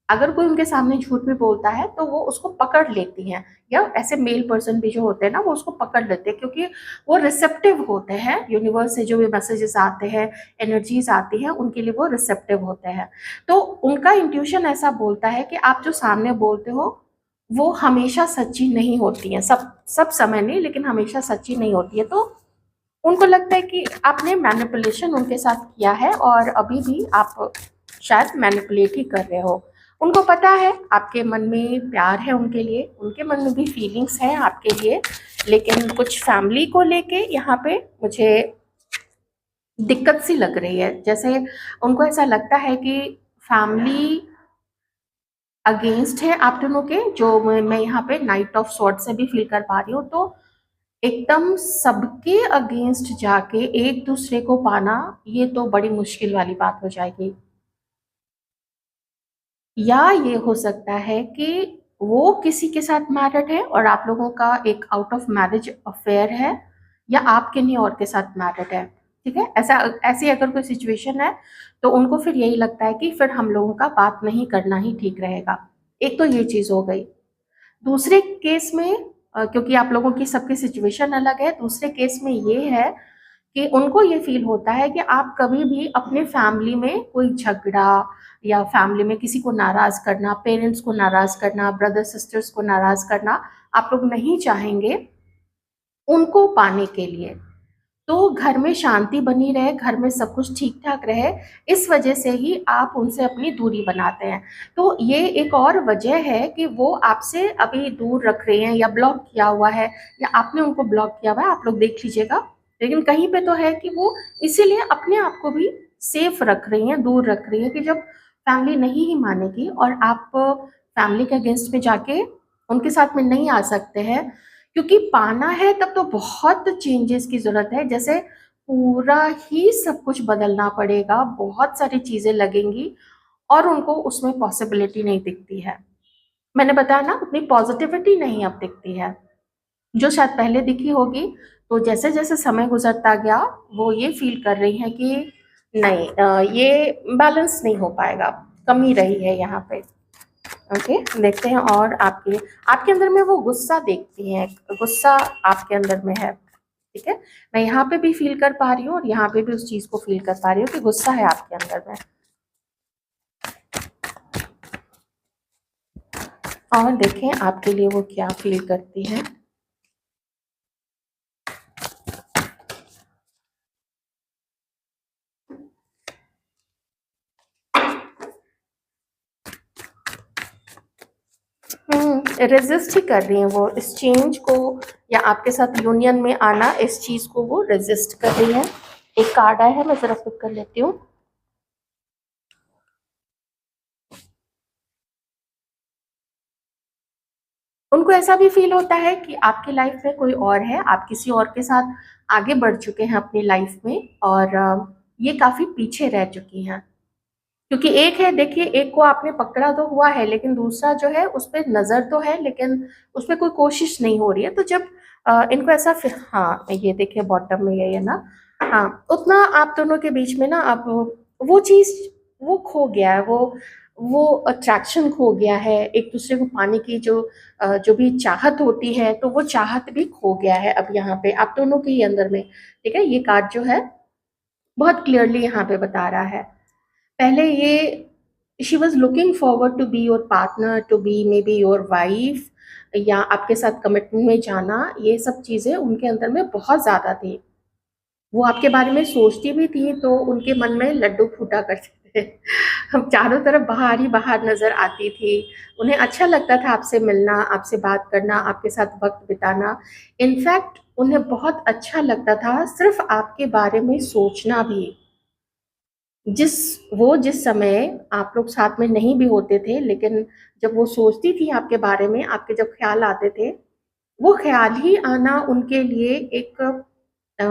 अगर कोई उनके सामने झूठ भी बोलता है तो वो उसको पकड़ लेती हैं, या ऐसे मेल पर्सन भी जो होते हैं ना, वो उसको पकड़ लेते हैं, क्योंकि वो रिसेप्टिव होते हैं। यूनिवर्स से जो भी मैसेजेस आते हैं, एनर्जीज आती हैं, उनके लिए वो रिसेप्टिव होते हैं। तो उनका इंट्यूशन ऐसा बोलता है कि आप जो सामने बोलते हो वो हमेशा सच्ची नहीं होती हैं, सब सब समय नहीं, लेकिन हमेशा सच्ची नहीं होती है। तो उनको लगता है कि आपने मैनिपुलेशन उनके साथ किया है और अभी भी आप शायद मैनिपुलेट ही कर रहे हो। उनको पता है आपके मन में प्यार है उनके लिए, उनके मन में भी फीलिंग्स हैं आपके लिए, लेकिन कुछ फैमिली को लेके यहाँ पे मुझे दिक्कत सी लग रही है। जैसे उनको ऐसा लगता है कि फैमिली अगेंस्ट है आप दोनों के, जो मैं यहाँ पे नाइट ऑफ सॉर्ड से भी फील कर पा रही हूँ। तो एकदम सबके अगेंस्ट जाके एक दूसरे को पाना, ये तो बड़ी मुश्किल वाली बात हो जाएगी। या ये हो सकता है कि वो किसी के साथ मैरिड है और आप लोगों का एक आउट ऑफ मैरिज अफेयर है, या आप किन्हीं और के साथ मैरिड है। ठीक है, ऐसा ऐसी अगर कोई सिचुएशन है तो उनको फिर यही लगता है कि फिर हम लोगों का बात नहीं करना ही ठीक रहेगा। एक तो ये चीज़ हो गई। दूसरे केस में क्योंकि आप लोगों की सबकी सिचुएशन अलग है, दूसरे केस में ये है कि उनको ये फ़ील होता है कि आप कभी भी अपने फैमिली में कोई झगड़ा या फैमिली में किसी को नाराज़ करना, पेरेंट्स को नाराज़ करना, ब्रदर सिस्टर्स को नाराज़ करना, आप लोग नहीं चाहेंगे उनको पाने के लिए। तो घर में शांति बनी रहे, घर में सब कुछ ठीक-ठाक रहे, इस वजह से ही आप उनसे अपनी दूरी बनाते हैं। तो ये एक और वजह है कि वो आपसे अभी दूर रख रहे हैं या ब्लॉक किया हुआ है, या आपने उनको ब्लॉक किया हुआ है, आप लोग देख लीजिएगा। लेकिन कहीं पे तो है कि वो इसीलिए अपने आप को भी सेफ रख रही हैं, दूर रख रही हैं कि जब फैमिली नहीं ही मानेगी और आप फैमिली के अगेंस्ट में जाके उनके साथ में नहीं आ सकते हैं, क्योंकि पाना है तब तो बहुत चेंजेस की ज़रूरत है। जैसे पूरा ही सब कुछ बदलना पड़ेगा, बहुत सारी चीज़ें लगेंगी और उनको उसमें पॉसिबिलिटी नहीं दिखती है। मैंने बताया ना, उतनी पॉज़िटिविटी नहीं अब दिखती है, जो शायद पहले दिखी होगी। तो जैसे-जैसे समय गुज़रता गया, वो ये फ़ील कर रही हैं कि नहीं, ये बैलेंस नहीं हो पाएगा, कमी रही है यहाँ पे। ओके, देखते हैं। और आपके आपके अंदर में वो गुस्सा देखती हैं, गुस्सा आपके अंदर में है। ठीक है, मैं यहाँ पे भी फील कर पा रही हूँ और यहाँ पे भी उस चीज़ को फील कर पा रही हूँ कि गुस्सा है आपके अंदर में। और देखें आपके लिए वो क्या फील करती हैं। रेजिस्ट ही कर रही हैं वो इस चेंज को, या आपके साथ यूनियन में आना, इस चीज को वो रेजिस्ट कर रही है। एक कार्ड आया है, मैं जरा पिक कर लेती हूँ। उनको ऐसा भी फील होता है कि आपकी लाइफ में कोई और है, आप किसी और के साथ आगे बढ़ चुके हैं अपनी लाइफ में, और ये काफी पीछे रह चुकी हैं। क्योंकि एक है, देखिए, एक को आपने पकड़ा तो हुआ है, लेकिन दूसरा जो है उस पर नजर तो है, लेकिन उस पर कोई कोशिश नहीं हो रही है। तो जब इनको ऐसा हाँ, ये देखिए बॉटम में ये है ना, हाँ, उतना आप दोनों के बीच में ना अब वो चीज, वो खो गया है, वो अट्रैक्शन खो गया है, एक दूसरे को पाने की जो भी चाहत होती है, तो वो चाहत भी खो गया है अब यहाँ पे आप दोनों के ही अंदर में। ठीक है, ये कार्ड जो है बहुत क्लियरली यहाँ पे बता रहा है। पहले ये she was looking forward to be your partner, to be maybe your wife, या आपके साथ कमिटमेंट में जाना, ये सब चीज़ें उनके अंदर में बहुत ज़्यादा थी। वो आपके बारे में सोचती भी थी तो उनके मन में लड्डू फूटा करते थे। हम चारों तरफ बाहर ही बाहर नज़र आती थी। उन्हें अच्छा लगता था आपसे मिलना, आपसे बात करना, आपके साथ वक्त बिताना। इनफैक्ट उन्हें बहुत अच्छा लगता था सिर्फ आपके बारे में सोचना भी। जिस समय आप लोग साथ में नहीं भी होते थे, लेकिन जब वो सोचती थी आपके बारे में, आपके जब ख्याल आते थे, वो ख्याल ही आना उनके लिए अ,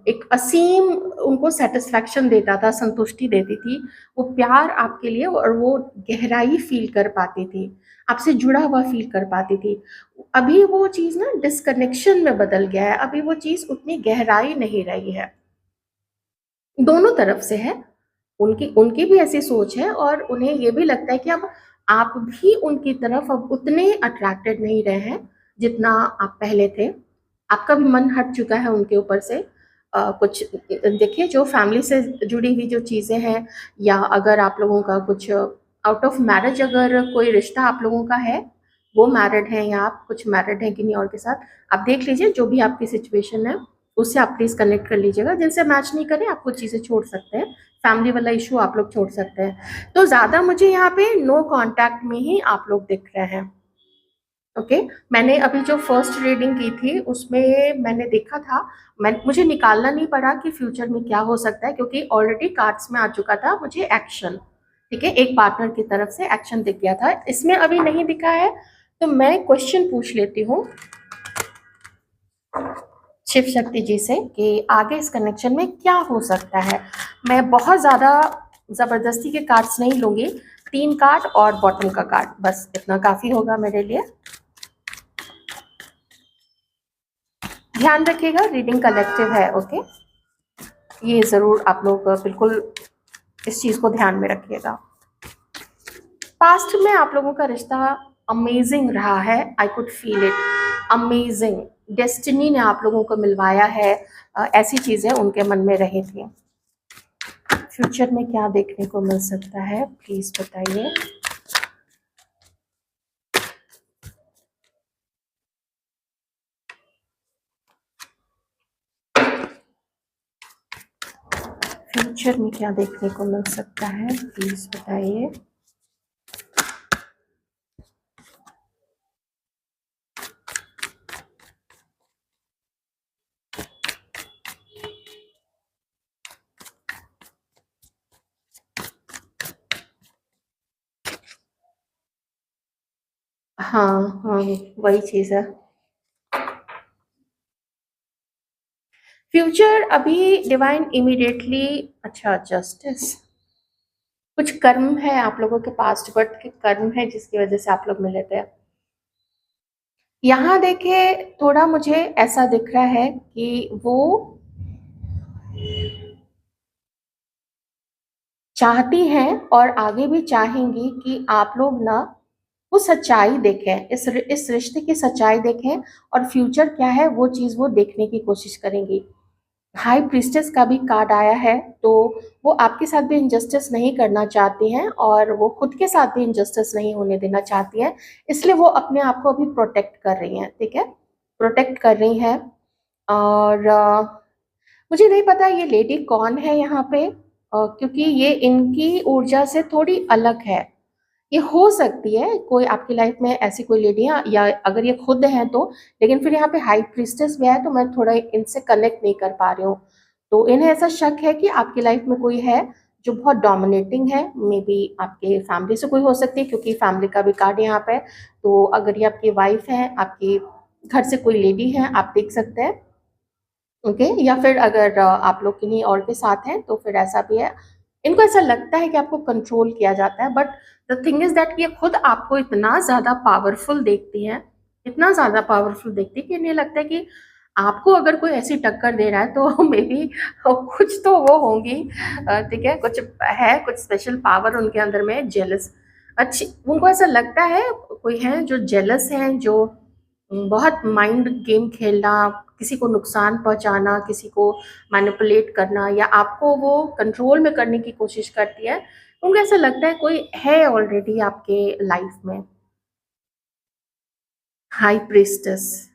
एक असीम उनको सेटिस्फैक्शन देता था, संतुष्टि देती थी। वो प्यार आपके लिए, और वो गहराई फील कर पाती थी, आपसे जुड़ा हुआ फील कर पाती थी। अभी वो चीज़ ना डिस्कनेक्शन में बदल गया है, अभी वो चीज़ उतनी गहराई नहीं रही है। दोनों तरफ से है, उनकी उनकी भी ऐसी सोच है, और उन्हें ये भी लगता है कि अब आप भी उनकी तरफ अब उतने अट्रैक्टेड नहीं रहे हैं जितना आप पहले थे। आपका भी मन हट चुका है उनके ऊपर से। कुछ देखिए, जो फैमिली से जुड़ी हुई जो चीज़ें हैं, या अगर आप लोगों का कुछ आउट ऑफ मैरिज अगर कोई रिश्ता आप लोगों का है, वो मैरिड है या आप कुछ मैरिड हैं किन्हीं और के साथ, आप देख लीजिए जो भी आपकी सिचुएशन है, उससे आप प्लीज़ कनेक्ट कर लीजिएगा। जिनसे मैच नहीं करें आप कुछ चीज़ें छोड़ सकते हैं, फैमिली वाला इशू आप लोग छोड़ सकते हैं। तो ज़्यादा मुझे यहाँ पे नो कांटेक्ट में ही आप लोग दिख रहे हैं। ओके, मैंने अभी जो फर्स्ट रीडिंग की थी उसमें मैंने देखा था, मुझे निकालना नहीं पड़ा कि फ्यूचर में क्या हो सकता है, क्योंकि ऑलरेडी कार्ड्स में आ चुका था मुझे एक्शन। ठीक है, एक पार्टनर की तरफ से एक्शन दिख गया था, इसमें अभी नहीं दिखा है। तो मैं क्वेश्चन पूछ लेती हूँ शिव शक्ति जी से कि आगे इस कनेक्शन में क्या हो सकता है। मैं बहुत ज़्यादा ज़बरदस्ती के कार्ड्स नहीं लूँगी, 3 कार्ड और बॉटम का कार्ड, बस इतना काफ़ी होगा मेरे लिए। ध्यान रखिएगा, रीडिंग कलेक्टिव है। ओके, ये ज़रूर आप लोग बिल्कुल इस चीज़ को ध्यान में रखिएगा। पास्ट में आप लोगों का रिश्ता अमेजिंग रहा है, I could feel it, amazing. Destiny ने आप लोगों को मिलवाया है, ऐसी चीज़ें उनके मन में रही थी। फ्यूचर में क्या देखने को मिल सकता है, प्लीज़ बताइए। फ्यूचर में क्या देखने को मिल सकता है, प्लीज़ बताइए। हाँ हाँ, वही चीज़ है। फ्यूचर अभी डिवाइन इमीडिएटली, अच्छा, जस्टिस, कुछ कर्म है आप लोगों के, पास्ट बर्थ के कर्म है जिसकी वजह से आप लोग मिले थे। यहाँ देखिए, थोड़ा मुझे ऐसा दिख रहा है कि वो चाहती हैं और आगे भी चाहेंगी कि आप लोग ना वो सच्चाई देखें, इस रिश्ते की सच्चाई देखें, और फ्यूचर क्या है वो चीज़ वो देखने की कोशिश करेंगी। हाई प्रीस्टेस का भी कार्ड आया है, तो वो आपके साथ भी इनजस्टिस नहीं करना चाहती हैं, और वो खुद के साथ भी इनजस्टिस नहीं होने देना चाहती हैं, इसलिए वो अपने आप को अभी प्रोटेक्ट कर रही हैं। ठीक है, प्रोटेक्ट कर रही हैं। और मुझे नहीं पता ये लेडी कौन है यहाँ पे, क्योंकि ये इनकी ऊर्जा से थोड़ी अलग है। ये हो सकती है कोई आपकी लाइफ में ऐसी कोई लेडी है, या अगर ये खुद है तो, लेकिन फिर यहाँ पे हाई प्रीस्टेस भी है तो मैं थोड़ा इनसे कनेक्ट नहीं कर पा रही हूँ। तो इन्हें ऐसा शक है कि आपकी लाइफ में कोई है जो बहुत डोमिनेटिंग है। मे बी आपके फैमिली से कोई हो सकती है, क्योंकि फैमिली का भी कार्ड यहाँ पे। तो अगर ये आपकी वाइफ है, आपके घर से कोई लेडी है, आप देख सकते हैं। ओके, या फिर अगर आप लोग किन्हीं और के साथ हैं तो फिर ऐसा भी है। इनको ऐसा लगता है कि आपको कंट्रोल किया जाता है, but the thing is that ये खुद आपको इतना ज़्यादा पावरफुल देखती हैं, इतना ज़्यादा पावरफुल देखती है कि इन्हें लगता है कि आपको अगर कोई ऐसी टक्कर दे रहा है तो मे बी कुछ तो वो होंगी। ठीक है, कुछ है, कुछ स्पेशल पावर उनके अंदर में, जेलस। अच्छी, उनको ऐसा लगता है कोई है जो जेलस हैं, जो बहुत माइंड गेम खेलना, किसी को नुकसान पहुंचाना, किसी को मैनिपुलेट करना, या आपको वो कंट्रोल में करने की कोशिश करती है। उनको ऐसा लगता है कोई है ऑलरेडी आपके लाइफ में। हाई प्रीस्टेस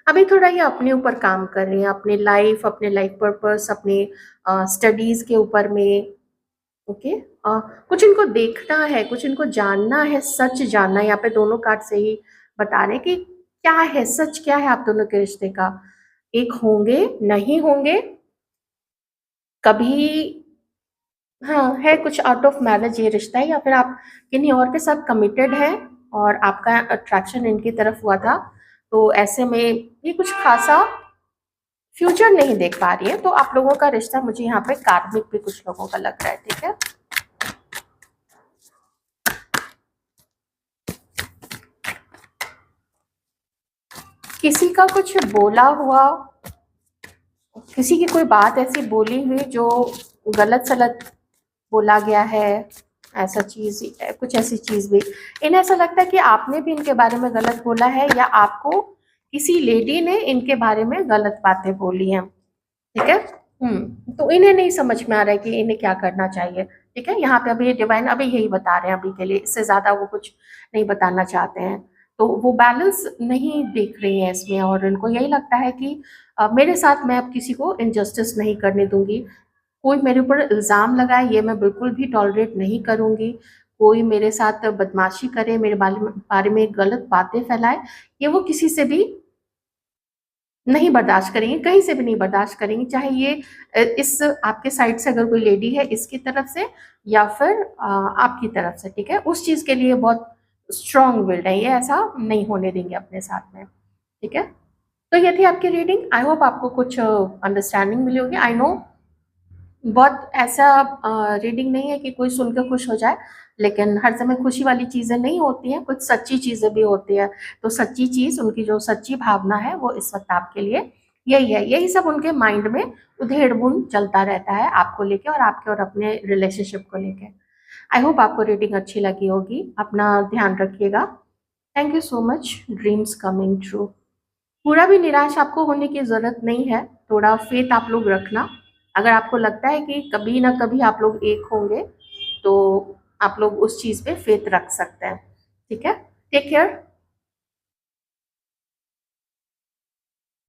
अभी थोड़ा ये अपने ऊपर काम कर रही है, अपने लाइफ पर्पस, अपने स्टडीज के ऊपर में। ओके, कुछ इनको देखना है, कुछ इनको जानना है, सच जानना है। यहाँ पे दोनों कार्ड से ही बता रहे हैं कि क्या है सच, क्या है आप दोनों के रिश्ते का। एक होंगे, नहीं होंगे, कभी, हाँ है कुछ आउट ऑफ मैरिज ये रिश्ता है, या फिर आप किन्हीं और के साथ कमिटेड हैं और आपका अट्रैक्शन इनकी तरफ हुआ था। तो ऐसे में ये कुछ खासा फ्यूचर नहीं देख पा रही है। तो आप लोगों का रिश्ता मुझे यहाँ पे कार्मिक भी कुछ लोगों का लग रहा है। ठीक है, किसी का कुछ बोला हुआ, किसी की कोई बात ऐसी बोली हुई जो गलत सलत बोला गया है, ऐसा चीज, कुछ ऐसी चीज भी इन्हें ऐसा लगता है कि आपने भी इनके बारे में गलत बोला है, या आपको किसी लेडी ने इनके बारे में गलत बातें बोली हैं। ठीक है, तो इन्हें नहीं समझ में आ रहा है कि इन्हें क्या करना चाहिए। ठीक है, यहाँ पे अभी डिवाइन अभी यही बता रहे हैं अभी के लिए, इससे ज्यादा वो कुछ नहीं बताना चाहते हैं। तो वो बैलेंस नहीं देख रही है इसमें, और इनको यही लगता है कि मेरे साथ मैं अब किसी को इनजस्टिस नहीं करने दूंगी। कोई मेरे ऊपर इल्ज़ाम लगाए ये मैं बिल्कुल भी टॉलरेट नहीं करूँगी। कोई मेरे साथ बदमाशी करे, मेरे बारे में गलत बातें फैलाए, ये वो किसी से भी नहीं बर्दाश्त करेंगी, कहीं से भी नहीं बर्दाश्त करेंगी। चाहे ये इस आपके साइड से अगर कोई लेडी है इसकी तरफ से, या फिर आपकी तरफ से। ठीक है, उस चीज़ के लिए बहुत स्ट्रॉन्ग विल्ड है ये, ऐसा नहीं होने देंगे अपने साथ में। ठीक है, तो ये थी आपकी रीडिंग। आई होप आपको कुछ अंडरस्टैंडिंग मिली होगी। आई नो बहुत ऐसा रीडिंग नहीं है कि कोई सुन के खुश हो जाए, लेकिन हर समय खुशी वाली चीज़ें नहीं होती हैं, कुछ सच्ची चीज़ें भी होती हैं। तो सच्ची चीज़, उनकी जो सच्ची भावना है वो इस वक्त आपके लिए यही है। यही सब उनके माइंड में उधेड़-बुन चलता रहता है आपको लेके, और आपके और अपने रिलेशनशिप को लेके। आई होप आपको रीडिंग अच्छी लगी होगी। अपना ध्यान रखिएगा। Thank you so much. Dreams coming true. पूरा भी निराश आपको होने की ज़रूरत नहीं है, थोड़ा फेथ आप लोग रखना। अगर आपको लगता है कि कभी ना कभी आप लोग एक होंगे, तो आप लोग उस चीज़ पे फेथ रख सकते हैं। ठीक है, टेक केयर।